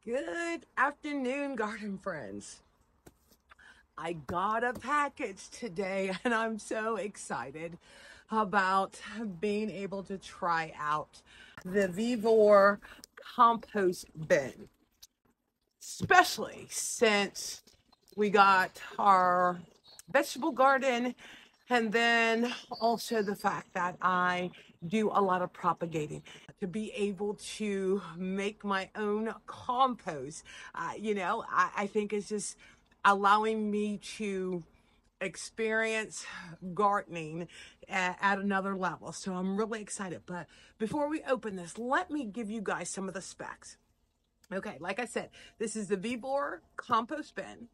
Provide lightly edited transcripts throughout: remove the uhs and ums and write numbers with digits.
Good afternoon, garden friends. I got a package today and I'm so excited about being able to try out the Vevor compost bin, especially since we got our vegetable garden and then also the fact that I do a lot of propagating. To be able to make my own compost, I think it's just allowing me to experience gardening at another level. So I'm really excited. But before we open this, let me give you guys some of the specs. Okay, like I said, this is the Vevor compost bin.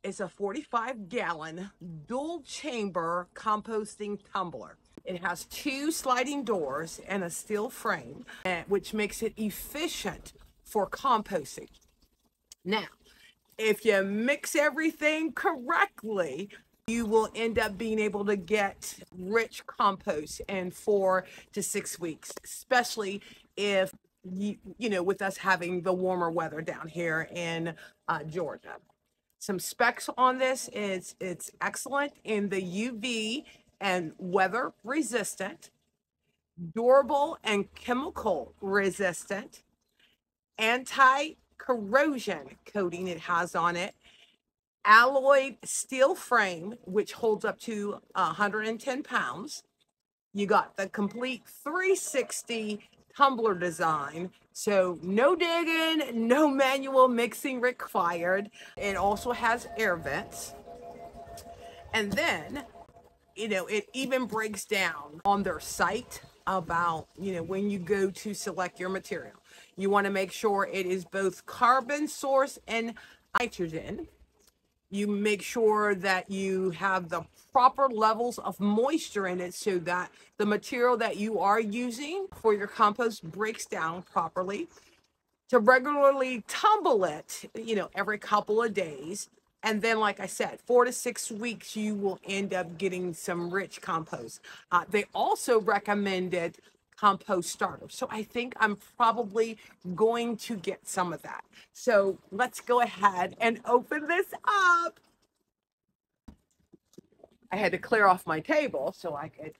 It's a 45-gallon dual chamber composting tumbler. It has 2 sliding doors and a steel frame, which makes it efficient for composting. Now, if you mix everything correctly, you will end up being able to get rich compost in 4 to 6 weeks, especially if with us having the warmer weather down here in Georgia. Some specs on this is it's excellent in the UV and weather resistant, durable and chemical resistant, anti-corrosion coating it has on it, alloyed steel frame, which holds up to 110 pounds. You got the complete 360 tumbler design, so no digging, no manual mixing required. It also has air vents, and then it even breaks down on their site about when you go to select your material, you want to make sure it is both carbon source and nitrogen. You make sure that you have the proper levels of moisture in it so that the material that you are using for your compost breaks down properly. To regularly tumble it, every couple of days. And then, like I said, 4 to 6 weeks, you will end up getting some rich compost. They also recommended compost starter. So I think I'm probably going to get some of that. So let's go ahead and open this up. I had to clear off my table so I could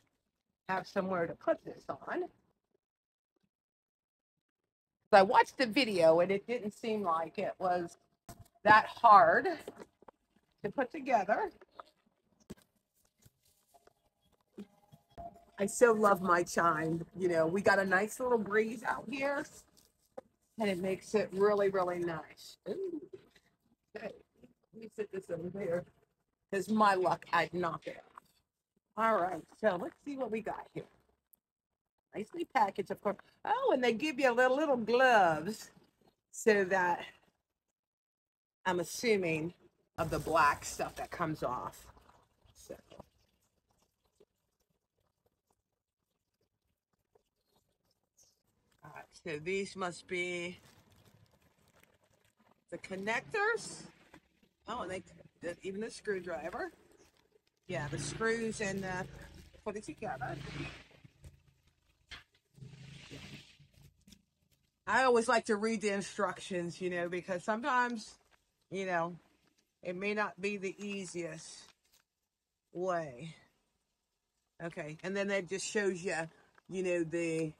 have somewhere to put this on. I watched the video and it didn't seem like it was that hard to put together. I so love my chime. We got a nice little breeze out here and it makes it really, really nice. Ooh. Okay, let me sit this over there because my luck, I'd knock it off. All right, so let's see what we got here. Nicely packaged, of course. Oh, and they give you little gloves so that I'm assuming of the black stuff that comes off. So. All right, so these must be the connectors. Oh, and even the screwdriver. Yeah, the screws and put it together. I always like to read the instructions, because sometimes, it may not be the easiest way. Okay, and then that just shows you, the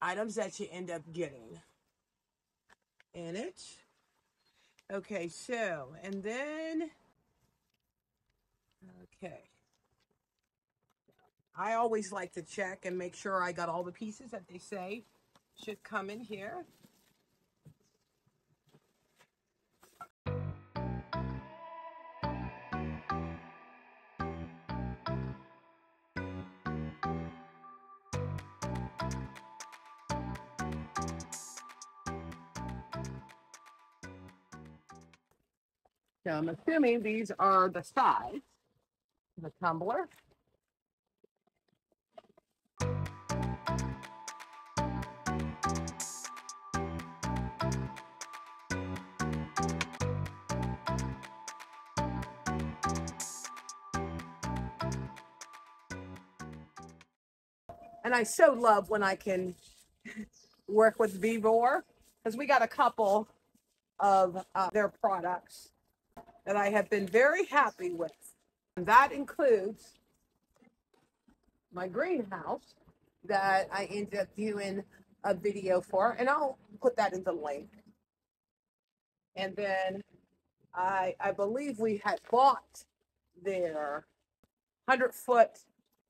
items that you end up getting in it. Okay, so, and then, okay. I always like to check and make sure I got all the pieces that they say should come in here. So I'm assuming these are the sides of the tumbler. And I so love when I can work with Vevor, because we got a couple of their products that I have been very happy with. And that includes my greenhouse that I ended up doing a video for, and I'll put that in the link. And then I believe we had bought their 100-foot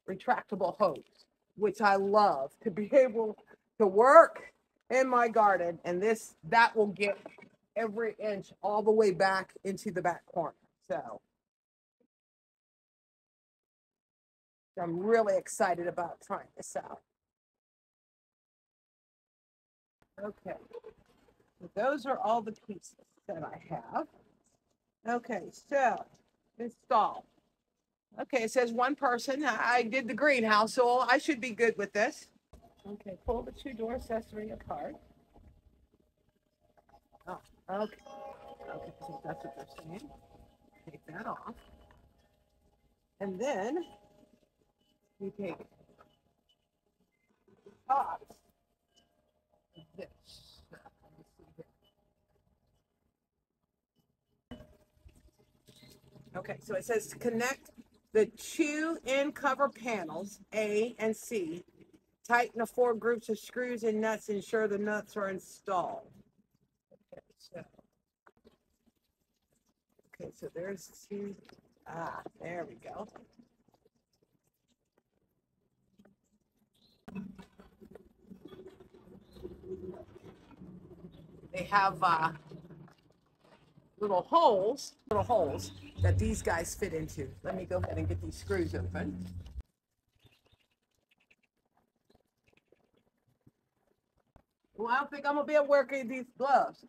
retractable hose, which I love to be able to work in my garden. And that will get every inch all the way back into the back corner. So I'm really excited about trying this out. Okay, so those are all the pieces that I have. Okay, so install. Okay, it says one person. I did the greenhouse, so I should be good with this. Okay, pull the two-door accessory apart. Oh, okay. Okay, so that's what they're saying. Take that off. And then you take tops of this. Let me see here. Okay, so it says to connect the two end cover panels, A and C. Tighten the 4 groups of screws and nuts. Ensure the nuts are installed. Okay, so there's 2. There we go. They have little holes that these guys fit into. Let me go ahead and get these screws open. Well, I don't think I'm gonna be able to work in these gloves.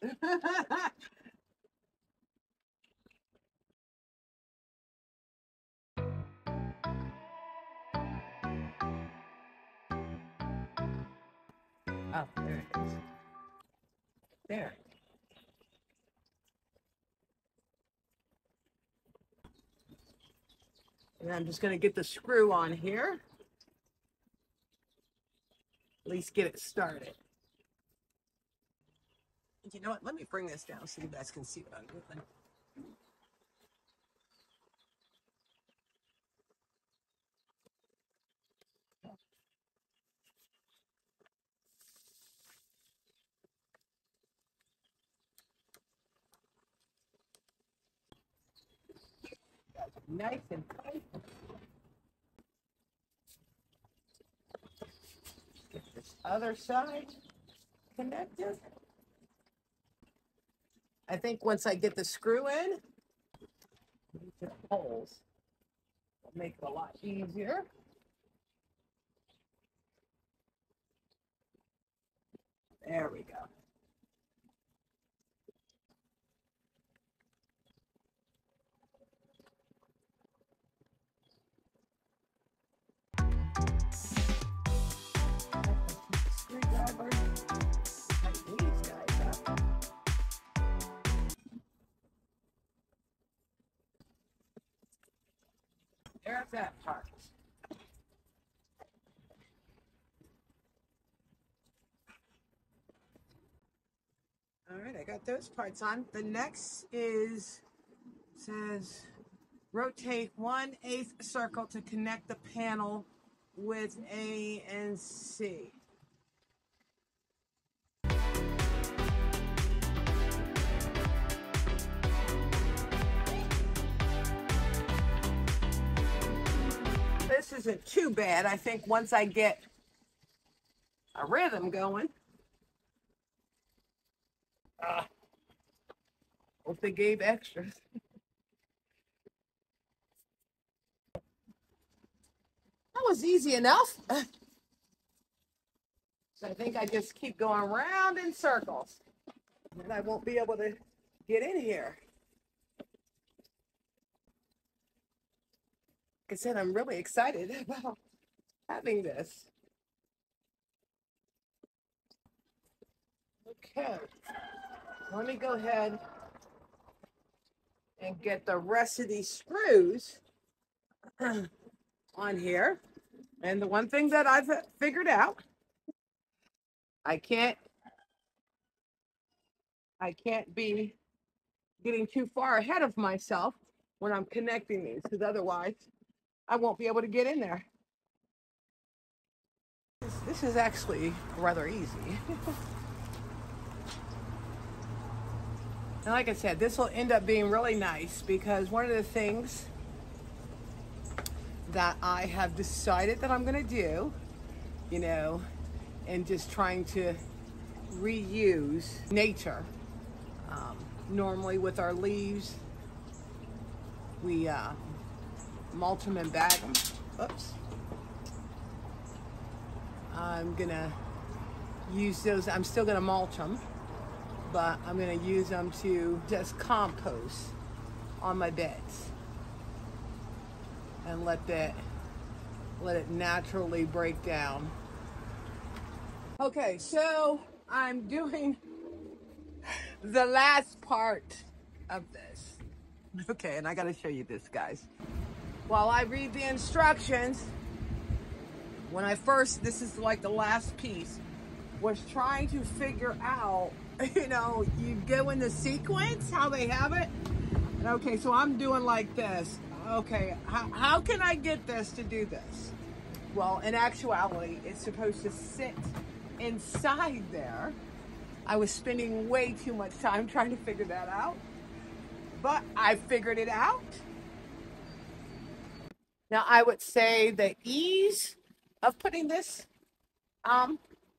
Oh, there it is. There. And I'm just going to get the screw on here. At least get it started. You know what? Let me bring this down so you guys can see what I'm doing. Nice and tight. Get this other side connected. I think once I get the screw in, the holes will make it a lot easier. There we go. Screwdriver. Tighten these guys up. There's that part. All right, I got those parts on. The next says rotate 1/8 circle to connect the panel with A and C. This isn't too bad. I think once I get a rhythm going. Hope they gave extras. That was easy enough. So I think I just keep going round in circles. And I won't be able to get in here. Like I said, I'm really excited about having this. Okay. Let me go ahead and get the rest of these screws on here. And the one thing that I've figured out, I can't I can't be getting too far ahead of myself when I'm connecting these, because otherwise I won't be able to get in there. This is actually rather easy. And like I said, this will end up being really nice because one of the things that I have decided that I'm going to do, you know, and just trying to reuse nature. Normally with our leaves, we mulch them and bag them. Oops. I'm going to use those. I'm still going to mulch them, but I'm going to use them to just compost on my beds and let it naturally break down. Okay, so I'm doing the last part of this. Okay, and I got to show you this, guys. While I read the instructions, when I first, this is like the last piece, was trying to figure out, you know, you go in the sequence, how they have it. And okay, so I'm doing like this. Okay, how can I get this to do this? Well, in actuality, it's supposed to sit inside there. I was spending way too much time trying to figure that out, but I figured it out. Now, I would say the ease of putting this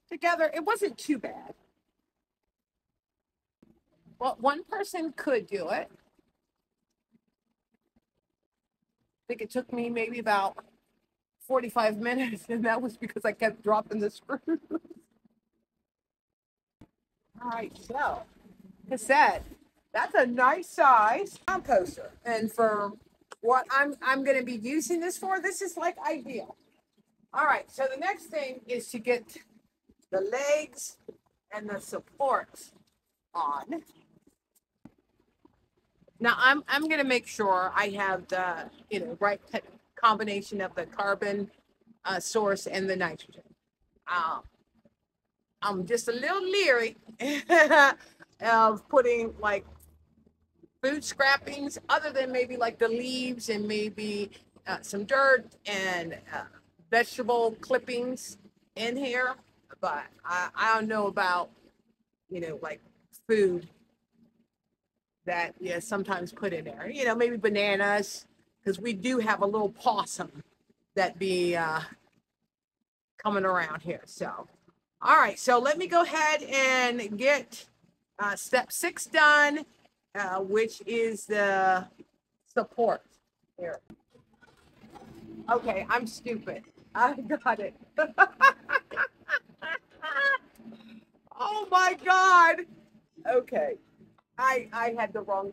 together, it wasn't too bad. Well, one person could do it. I think it took me maybe about 45 minutes, and that was because I kept dropping the screws. All right, so like I said, that's a nice size composter, and for what I'm going to be using this for, this is like ideal. All right, so the next thing is to get the legs and the supports on. Now I'm going to make sure I have the right combination of the carbon source and the nitrogen. I'm just a little leery of putting like food scrappings other than maybe like the leaves and maybe some dirt and vegetable clippings in here, but I don't know about like food that sometimes put in there, maybe bananas, because we do have a little possum that be coming around here. So all right, so let me go ahead and get step 6 done, which is the support here. Okay, I'm stupid. I got it. Oh my God. Okay, I had the wrong.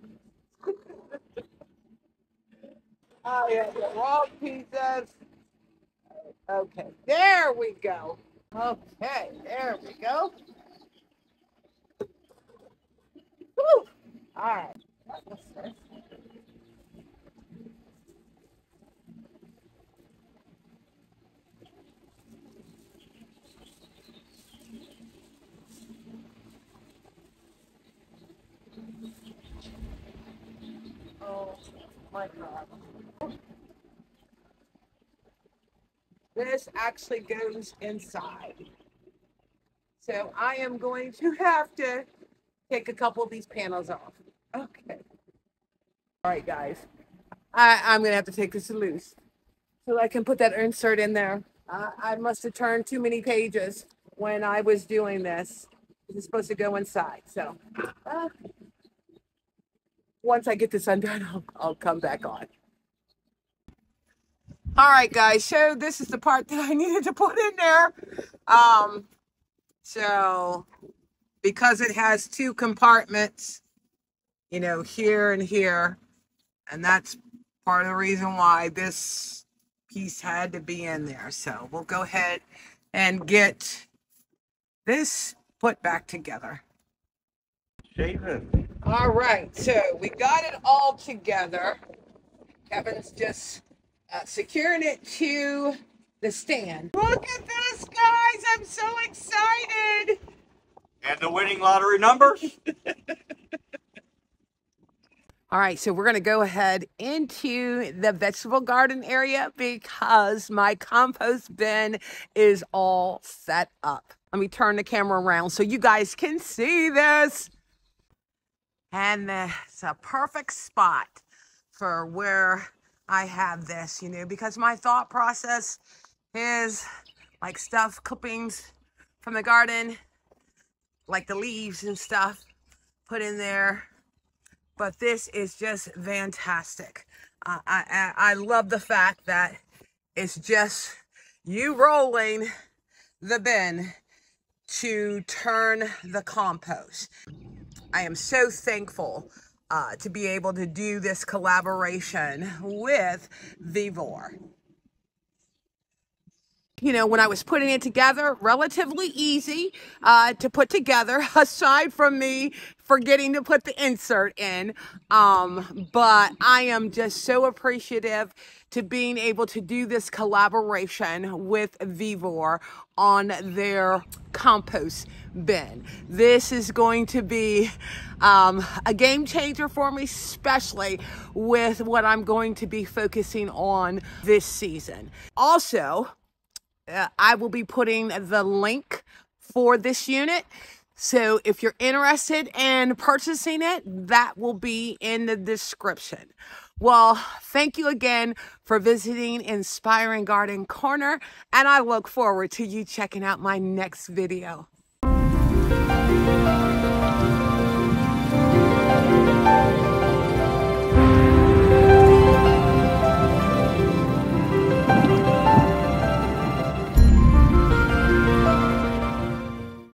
I had the wrong pieces. Okay, there we go. Okay, there we go. Woo! All right. What's this? Oh my God. This actually goes inside. So I am going to have to take a couple of these panels off. Okay. All right, guys. I'm going to have to take this loose so I can put that insert in there. I must have turned too many pages when I was doing this. It's supposed to go inside. So once I get this undone, I'll come back on. All right, guys. So this is the part that I needed to put in there. So because it has 2 compartments, here and here, and that's part of the reason why this piece had to be in there. So we'll go ahead and get this put back together. All right, so we got it all together. Kevin's just securing it to the stand. Look at this, guys. I'm so excited. And the winning lottery numbers? All right, so we're going to go ahead into the vegetable garden area because my compost bin is all set up. Let me turn the camera around so you guys can see this. And it's a perfect spot for where I have this, you know, because my thought process is like stuff, clippings from the garden, like the leaves and stuff, put in there. But this is just fantastic. I love the fact that it's just you rolling the bin to turn the compost. I am so thankful to be able to do this collaboration with Vevor. You know, when I was putting it together, relatively easy to put together, aside from me forgetting to put the insert in. But I am just so appreciative to being able to do this collaboration with Vevor on their compost bin. This is going to be a game changer for me, especially with what I'm going to be focusing on this season. Also, I will be putting the link for this unit. So if you're interested in purchasing it, that will be in the description. Well, thank you again for visiting Inspiring Garden Corner, and I look forward to you checking out my next video.